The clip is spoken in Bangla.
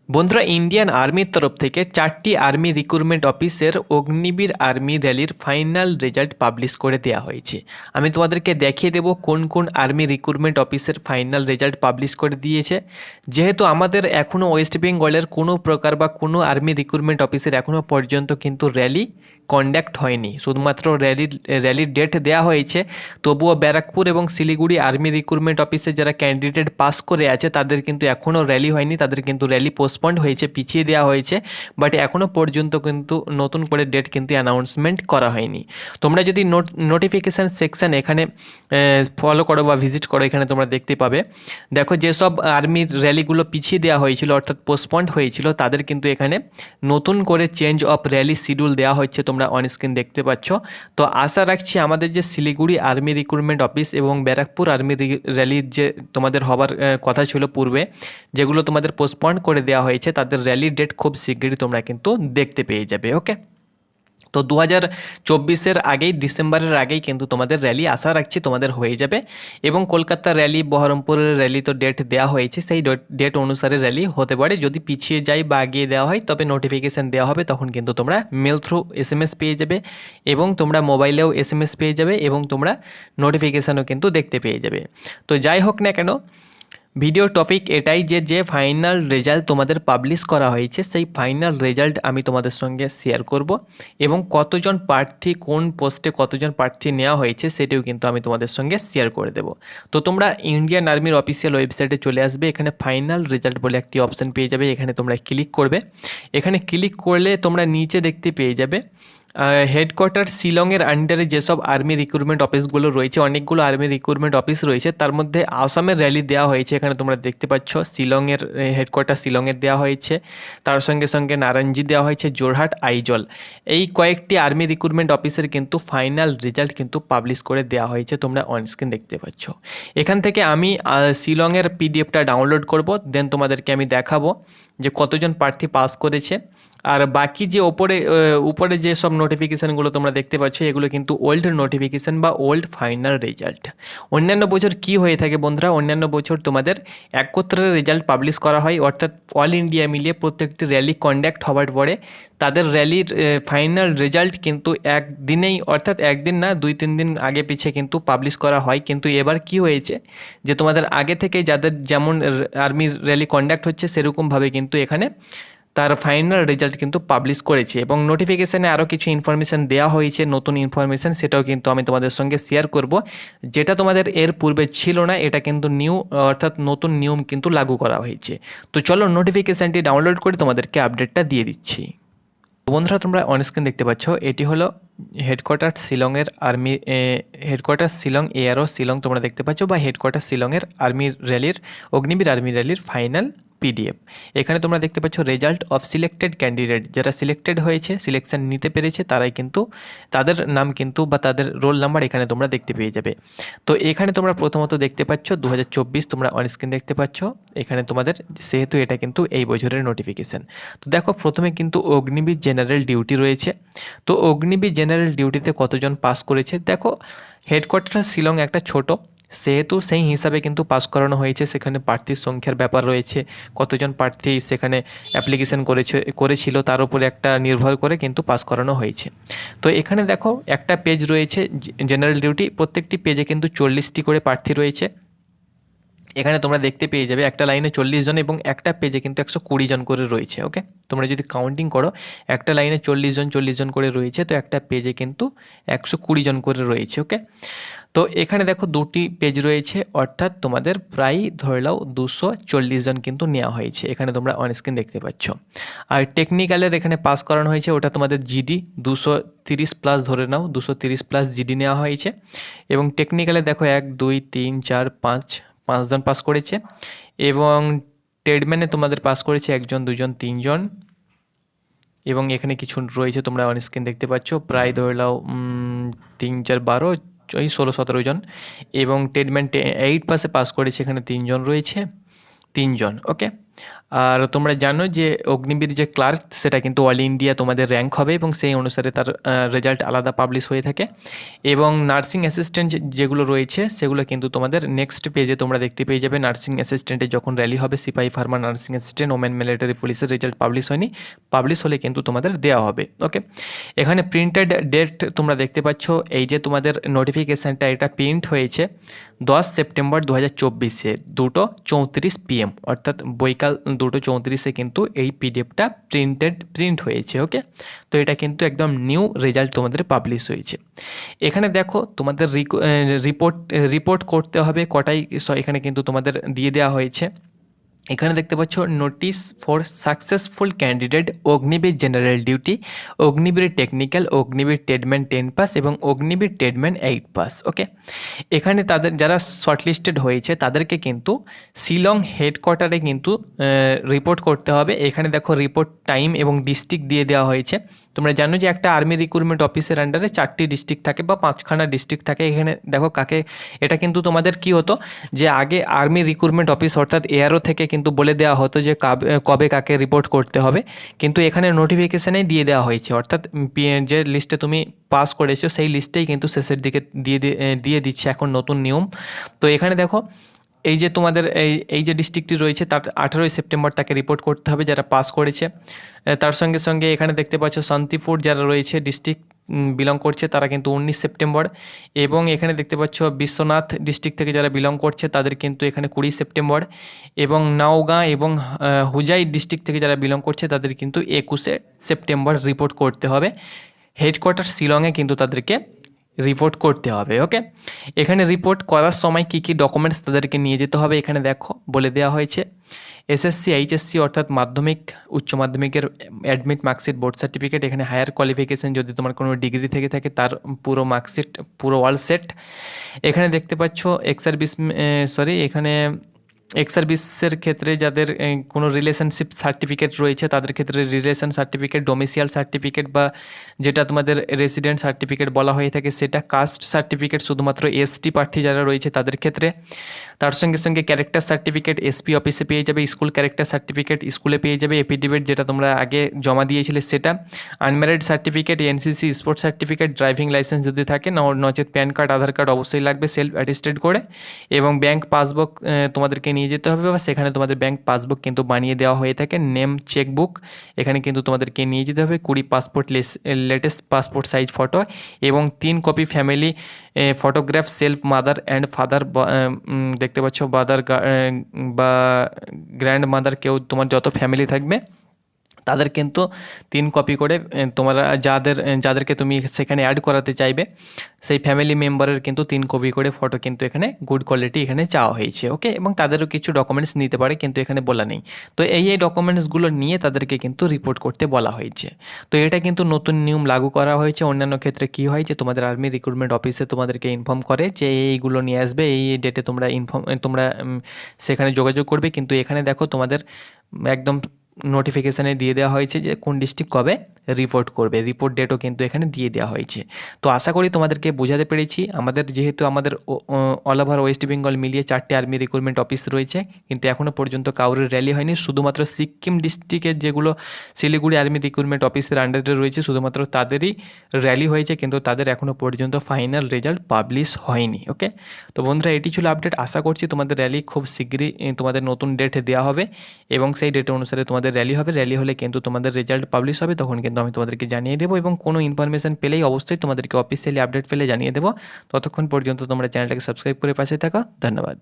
বন্ধুরা, ইন্ডিয়ান আর্মির তরফ থেকে 4টি আর্মি রিক্রুটমেন্ট অফিসের অগ্নিবীর আর্মি র্যালির ফাইনাল রেজাল্ট পাবলিশ করে দেওয়া হয়েছে। আমি তোমাদেরকে দেখিয়ে দেব কোন কোন আর্মি রিক্রুটমেন্ট অফিসের ফাইনাল রেজাল্ট পাবলিশ করে দিয়েছে। যেহেতু আমাদের এখনও ওয়েস্ট বেঙ্গলের কোনো প্রকার বা কোনো আর্মি রিক্রুটমেন্ট অফিসের এখনও পর্যন্ত কিন্তু র্যালি কন্ডাক্ট হয়নি, শুধুমাত্র র্যালির ডেট দেওয়া হয়েছে। তবুও ব্যারাকপুর এবং শিলিগুড়ি আর্মি রিক্রুটমেন্ট অফিসে যারা ক্যান্ডিডেট পাস করে আছে তাদের কিন্তু এখনও র্যালি হয়নি, তাদের কিন্তু র্যালি পোস্টপন্ড হয়েছে, পিছিয়ে দেওয়া হয়েছে। বাট এখনও পর্যন্ত কিন্তু নতুন করে ডেট কিন্তু অ্যানাউন্সমেন্ট করা হয়নি। তোমরা যদি নোটিফিকেশান সেকশান এখানে ফলো করো বা ভিজিট করো, এখানে তোমরা দেখতে পাবে। দেখো, যেসব আর্মির র্যালিগুলো পিছিয়ে দেওয়া হয়েছিল অর্থাৎ পোস্টপন্ড হয়েছিল তাদের কিন্তু এখানে নতুন করে চেঞ্জ অফ র্যালি শিডিউল দেওয়া হচ্ছে, তোমরা অন স্ক্রিন দেখতে পাচ্ছ। তো আশা রাখছি আমাদের যে শিলিগুড়ি আর্মি রিক্রুটমেন্ট অফিস এবং ব্যারাকপুর আর্মি র্যালির যে তোমাদের হবার কথা ছিল পূর্বে, যেগুলো তোমাদের পোস্টপন্ড করে দেওয়া হয়েছে, তাদের র্যালির ডেট খুব শীঘ্রই তোমরা কিন্তু দেখতে পেয়ে যাবে। ওকে, তো 2024-এর আগেই, ডিসেম্বরের আগেই কিন্তু তোমাদের র্যালি আশা রাখছি তোমাদের হয়ে যাবে। এবং কলকাতার র্যালি, বহরমপুরের র্যালি তো ডেট দেওয়া হয়েছে, সেই ডেট অনুসারে র্যালি হতে পারে। যদি পিছিয়ে যায় বা আগিয়ে দেওয়া হয় তবে নোটিফিকেশান দেওয়া হবে, তখন কিন্তু তোমরা মেল থ্রু SMS পেয়ে যাবে এবং তোমরা মোবাইলেও SMS পেয়ে যাবে এবং তোমরা নোটিফিকেশানও কিন্তু দেখতে পেয়ে যাবে। তো যাই হোক না কেন, ভিডিও টপিক এটাই যে ফাইনাল রেজাল্ট তোমাদের পাবলিশ করা হয়েছে, সেই ফাইনাল রেজাল্ট আমি তোমাদের সঙ্গে শেয়ার করব এবং কতজন প্রার্থী, কোন পোস্টে কতজন প্রার্থী নেওয়া হয়েছে সেটাও কিন্তু আমি তোমাদের সঙ্গে শেয়ার করে দেব। তো তোমরা ইন্ডিয়ান আর্মির অফিসিয়াল ওয়েবসাইটে চলে আসবে, এখানে ফাইনাল রেজাল্ট বলে একটি অপশান পেয়ে যাবে, এখানে তোমরা ক্লিক করবে। এখানে ক্লিক করলে তোমরা নিচে দেখতে পেয়ে যাবে হেডকোয়ার্টার শিলংয়ের আন্ডারে যেসব আর্মি রিক্রুটমেন্ট অফিসগুলো রয়েছে, অনেকগুলো আর্মি রিক্রুটমেন্ট অফিস রয়েছে, তার মধ্যে আসামের র্যালি দেওয়া হয়েছে। এখানে তোমরা দেখতে পাচ্ছ শিলংয়ের হেডকোয়ার্টার শিলংয়ের দেওয়া হয়েছে, তার সঙ্গে সঙ্গে নারায়ণজি দেওয়া হয়েছে, জোরহাট, আইজল, এই কয়েকটি আর্মি রিক্রুটমেন্ট অফিসের কিন্তু ফাইনাল রেজাল্ট কিন্তু পাবলিশ করে দেওয়া হয়েছে, তোমরা অনস্ক্রিন দেখতে পাচ্ছ। এখান থেকে আমি শিলংয়ের পিডিএফটা ডাউনলোড করব, দেন তোমাদেরকে আমি দেখাবো যে কতজন প্রার্থী পাস করেছে। আর বাকি যে উপরে যে সব নোটিফিকেশানগুলো তোমরা দেখতে পাচ্ছ, এগুলো কিন্তু ওল্ড নোটিফিকেশান বা ওল্ড ফাইনাল রেজাল্ট। অন্যান্য বছর কি হয়ে থাকে বন্ধুরা, অন্যান্য বছর তোমাদের একত্রে রেজাল্ট পাবলিশ করা হয়, অর্থাৎ অল ইন্ডিয়া মিলিয়ে প্রত্যেকটি র্যালি কন্ডাক্ট হওয়ার পরে তাদের র্যালির ফাইনাল রেজাল্ট কিন্তু একদিনেই, অর্থাৎ একদিন না 2-3 দিন আগে পিছিয়ে কিন্তু পাবলিশ করা হয়। কিন্তু এবার কি হয়েছে যে তোমাদের আগে থেকে যাদের যেমন আর্মির র্যালি কন্ডাক্ট হচ্ছে সেরকমভাবে কিন্তু এখানে তার ফাইনাল রেজাল্ট কিন্তু পাবলিশ করেছে এবং নোটিফিকেশানে আরও কিছু ইনফরমেশান দেওয়া হয়েছে, নতুন ইনফরমেশান, সেটাও কিন্তু আমি তোমাদের সঙ্গে শেয়ার করব। যেটা তোমাদের এর পূর্বে ছিল না, এটা কিন্তু নিউ, অর্থাৎ নতুন নিয়ম কিন্তু লাগু করা হয়েছে। তো চলো নোটিফিকেশানটি ডাউনলোড করে তোমাদেরকে আপডেটটা দিয়ে দিচ্ছি। বন্ধুরা, তোমরা অনস্ক্রিন দেখতে পাচ্ছ, এটি হলো হেডকোয়ার্টার শিলংয়ের আর্মি, হেডকোয়ার্টার শিলং এয়ারও শিলং তোমরা দেখতে পাচ্ছ, বা হেডকোয়ার্টার শিলংয়ের আর্মি র্যালির, অগ্নিবীর আর্মি র্যালির ফাইনাল PDF। এখানে তোমরা দেখতে পাচ্ছ রেজাল্ট অফ সিলেক্টেড ক্যান্ডিডেট, যারা সিলেক্টেড হয়েছে, সিলেকশন নিতে পেরেছে, তারাই কিন্তু তাদের নাম কিন্তু বা তাদের রোল নাম্বার এখানে তোমরা দেখতে পেয়ে যাবে। তো এখানে তোমরা প্রথমত দেখতে পাচ্ছ 2024, তোমরা অনস্ক্রিন দেখতে পাচ্ছ এখানে তোমাদের, সেহেতু এটা কিন্তু এই বছরের নোটিফিকেশান। তো দেখো, প্রথমে কিন্তু অগ্নিবীর জেনারেল ডিউটি রয়েছে। তো অগ্নিবীর জেনারেল ডিউটিতে কতজন পাস করেছে, দেখো হেডকোয়ার্টার শিলং একটা ছোট, সেহেতু সেই হিসাবে কিন্তু পাস করানো হয়েছে। সেখানে প্রার্থীর সংখ্যার ব্যাপার রয়েছে, কতজন প্রার্থী সেখানে অ্যাপ্লিকেশন করেছিল তার উপরে একটা নির্ভর করে কিন্তু পাস করানো হয়েছে। তো এখানে দেখো একটা পেজ রয়েছে জেনারেল ডিউটি, প্রত্যেকটি পেজে কিন্তু 40টি করে প্রার্থী রয়েছে। এখানে তোমরা দেখতে পেয়ে যাবে একটা লাইনে 40 জন এবং একটা পেজে কিন্তু 120 জন করে রয়েছে। ওকে, তোমরা যদি কাউন্টিং করো, একটা লাইনে 40 জন করে রয়েছে, তো একটা পেজে কিন্তু 120 জন করে রয়েছে। ওকে, তো এখানে দেখো দুটি পেজ রয়েছে, অর্থাৎ তোমাদের প্রায় ধরে নাও 240 জন কিন্তু নেওয়া হয়েছে, এখানে তোমরা অনস্ক্রিন দেখতে পাচ্ছ। আর টেকনিক্যালের এখানে পাস করানো হয়েছে, ওটা তোমাদের জিডি 230+ ধরে নাও, 230+ জিডি নেওয়া হয়েছে। এবং টেকনিক্যালে দেখো 1 2 3 4 5 জন পাস করেছে। এবং ট্রেডম্যানে তোমাদের পাস করেছে 1 জন 2 জন 3 জন। এবং এখানে কিছু রয়েছে তোমরা অনস্ক্রিন দেখতে পাচ্ছ, প্রায় ধরে নাও 3 4 12 16-17 জন। এবং ট্রেডম্যান 8 পাসে পাস করেছে, এখানে 3 জন রয়েছে, 3 জন। ওকে, আর তোমরা জানো যে অগ্নিবীর যে ক্লার্ক সেটা কিন্তু অল ইন্ডিয়া তোমাদের র্যাঙ্ক হবে এবং সেই অনুসারে তার রেজাল্ট আলাদা পাবলিশ হয়ে থাকে। এবং নার্সিং অ্যাসিস্ট্যান্ট যেগুলো রয়েছে সেগুলো কিন্তু তোমাদের নেক্সট পেজে তোমরা দেখতে পেয়ে যাবে। নার্সিং অ্যাসিস্ট্যান্টের যখন র্যালি হবে, সিপাহি Pharma nursing assistant women military পুলিশের রেজাল্ট পাবলিশ হয়নি, পাবলিশ হলে কিন্তু তোমাদের দেওয়া হবে। ওকে, এখানে প্রিন্টেড ডেট তোমরা দেখতে পাচ্ছ, এই যে তোমাদের নোটিফিকেশানটা এটা প্রিন্ট হয়েছে 10 সেপ্টেম্বর 2024 2:34 PM, অর্থাৎ বৈকাল 2:34 কিন্তু এই পিডিএফটা প্রিন্ট হয়েছে। ওকে, তো এটা কিন্তু একদম নিউ রেজাল্ট তোমাদের পাবলিশ হয়েছে। এখানে দেখো তোমাদের রিপোর্ট করতে হবে কটাই, এখানে কিন্তু তোমাদের দিয়ে দেওয়া হয়েছে। এখানে দেখতে পাচ্ছ notice for successful candidate Agniveer general duty, Agniveer technical, Agniveer tradesman 10 pass এবং অগ্নিবীর ট্রেডম্যান 8 পাস। ওকে, এখানে তাদের যারা শর্টলিস্টেড হয়েছে তাদেরকে কিন্তু শিলং হেডকোয়ার্টারে কিন্তু রিপোর্ট করতে হবে। এখানে দেখো রিপোর্ট টাইম এবং ডিস্ট্রিক্ট দিয়ে দেওয়া হয়েছে। তোমরা জানো যে একটা আর্মি রিক্রুটমেন্ট অফিসের আন্ডারে 4টি ডিস্ট্রিক্ট থাকে বা 5খানা ডিস্ট্রিক্ট থাকে। এখানে দেখো কাকে, এটা কিন্তু তোমাদের কি হতো যে আগে আর্মি রিক্রুটমেন্ট অফিস অর্থাৎ এআরও থেকে কিন্তু বলে দেওয়া হতো যে কবে কাকে রিপোর্ট করতে হবে, কিন্তু এখানে নোটিফিকেশানেই দিয়ে দেওয়া হয়েছে। অর্থাৎ যে লিস্টে তুমি পাস করেছো সেই লিস্টেই কিন্তু শেষের দিকে দিয়ে দিচ্ছে এখন নতুন নিয়ম। তো এখানে দেখো এই যে তোমাদের এই যে ডিস্ট্রিক্টটি রয়েছে তার 18ই সেপ্টেম্বর তাকে রিপোর্ট করতে হবে যারা পাস করেছে। তার সঙ্গে সঙ্গে এখানে দেখতে পাচ্ছ শান্তিপুর যারা রয়েছে ডিস্ট্রিক্ট বিলং করছে তারা কিন্তু 19 সেপ্টেম্বর, এবং এখানে দেখতে পাচ্ছ বিশ্বনাথ ডিস্ট্রিক্ট থেকে যারা বিলং করছে তাদের কিন্তু এখানে 20 সেপ্টেম্বর, এবং নওগাঁ এবং হুজাই ডিস্ট্রিক্ট থেকে যারা বিলং করছে তাদের কিন্তু 21 সেপ্টেম্বর রিপোর্ট করতে হবে। হেডকোয়ার্টার শিলংয়ে কিন্তু তাদেরকে রিপোর্ট করতে হবে। ওকে, এখানে রিপোর্ট করার সময় কী কী ডকুমেন্টস তাদেরকে নিয়ে যেতে হবে এখানে দেখো বলে দেওয়া হয়েছে। এসএসসি এইচএসসি অর্থাৎ মাধ্যমিক উচ্চ মাধ্যমিকের অ্যাডমিট মার্কশিট, বোর্ড সার্টিফিকেট, এখানে হায়ার কোয়ালিফিকেশান যদি তোমার কোনো ডিগ্রি থেকে থাকে তার পুরো মার্কশিট, পুরো অল সেট। এখানে দেখতে পাচ্ছ এখানে এক্স সার্ভিসের ক্ষেত্রে যাদের কোনো রিলেশনশিপ সার্টিফিকেট রয়েছে তাদের ক্ষেত্রে রিলেশন সার্টিফিকেট, ডোমিসিয়াল সার্টিফিকেট বা যেটা তোমাদের রেসিডেন্ট সার্টিফিকেট বলা হয়ে থাকে সেটা, কাস্ট সার্টিফিকেট শুধুমাত্র এসটি প্রার্থী যারা রয়েছে তাদের ক্ষেত্রে। তার সঙ্গে সঙ্গে ক্যারেক্টার সার্টিফিকেট এসপি অফিসে পেয়ে যাবে, স্কুল ক্যারেক্টার সার্টিফিকেট স্কুলে পেয়ে যাবে, এফিডেভিট যেটা তোমরা আগে জমা দিয়েছিলে সেটা, unmarried certificate, NCC sports certificate, driving licence যদি থাকে, নচেত প্যান কার্ড, আধার কার্ড অবশ্যই লাগবে সেলফ অ্যাটেস্টেড করে, এবং ব্যাঙ্ক পাসবুক তোমাদেরকে নিয়ে যেতে হবে বা সেখানে তোমাদের ব্যাঙ্ক পাসবুক কিন্তু বানিয়ে দেওয়া হয়ে থাকে, নেম চেকবুক এখানে কিন্তু তোমাদেরকে নিয়ে যেতে হবে, 20 passport latest passport size photo এবং 3 copy family photograph, self mother and father দেখতে পাচ্ছ, মাদার বা গ্র্যান্ড মাদার, কেউ তোমার যত ফ্যামিলি থাকবে তাদের কিন্তু 3 কপি করে তোমরা যাদেরকে তুমি সেখানে অ্যাড করাতে চাইবে সেই ফ্যামিলি মেম্বারের কিন্তু 3 কপি করে ফটো কিন্তু এখানে গুড কোয়ালিটি এখানে চাওয়া হয়েছে। ওকে, এবং তাদেরও কিছু ডকুমেন্টস নিতে পারে কিন্তু এখানে বলা নেই। তো এই ডকুমেন্টসগুলো নিয়ে তাদেরকে কিন্তু রিপোর্ট করতে বলা হয়েছে। তো এটা কিন্তু নতুন নিয়ম লাগু করা হয়েছে। অন্যান্য ক্ষেত্রে কি হয় যে তোমাদের আর্মি রিক্রুটমেন্ট অফিসে তোমাদেরকে ইনফর্ম করে যে এইগুলো নিয়ে আসবে, এই ডেটে তোমরা সেখানে যোগাযোগ করবে, কিন্তু এখানে দেখো তোমাদের একদম নোটিফিকেশানে দিয়ে দেওয়া হয়েছে যে কোন ডিস্ট্রিক্ট কবে রিপোর্ট করবে, রিপোর্ট ডেটও কিন্তু এখানে দিয়ে দেওয়া হয়েছে। তো আশা করি তোমাদেরকে বোঝাতে পেরেছি। যেহেতু আমাদের অল ওভার ওয়েস্ট বেঙ্গল মিলিয়ে 4টে আর্মি রিক্রুটমেন্ট অফিস রয়েছে, কিন্তু এখনও পর্যন্ত কাউরের র্যালি হয়নি। শুধুমাত্র সিকিম ডিস্ট্রিক্টের যেগুলো শিলিগুড়ি আর্মি রিক্রুটমেন্ট অফিসের আন্ডারে রয়েছে শুধুমাত্র তাদেরই র্যালি হয়েছে, কিন্তু তাদের এখনও পর্যন্ত ফাইনাল রেজাল্ট পাবলিশ হয়নি। ওকে, তো বন্ধুরা এটি ছিল আপডেট। আশা করছি তোমাদের র্যালি খুব শীঘ্রই তোমাদের নতুন ডেট দেওয়া হবে এবং সেই ডেট অনুসারে তোমাদের র্যালি হবে। র্যালি হলে কিন্তু তোমাদের রেজাল্ট পাবলিশ হবে, তখন কিন্তু আমি তোমাদেরকে জানিয়ে দেবো, এবং কোনো ইনফরমেশন পেলেই অবশ্যই তোমাদেরকে অফিসিয়ালি আপডেট পেলে জানিয়ে দেবো। ততক্ষণ পর্যন্ত তোমরা চ্যানেলটাকে সাবস্ক্রাইব করে পাশে থাকো। ধন্যবাদ।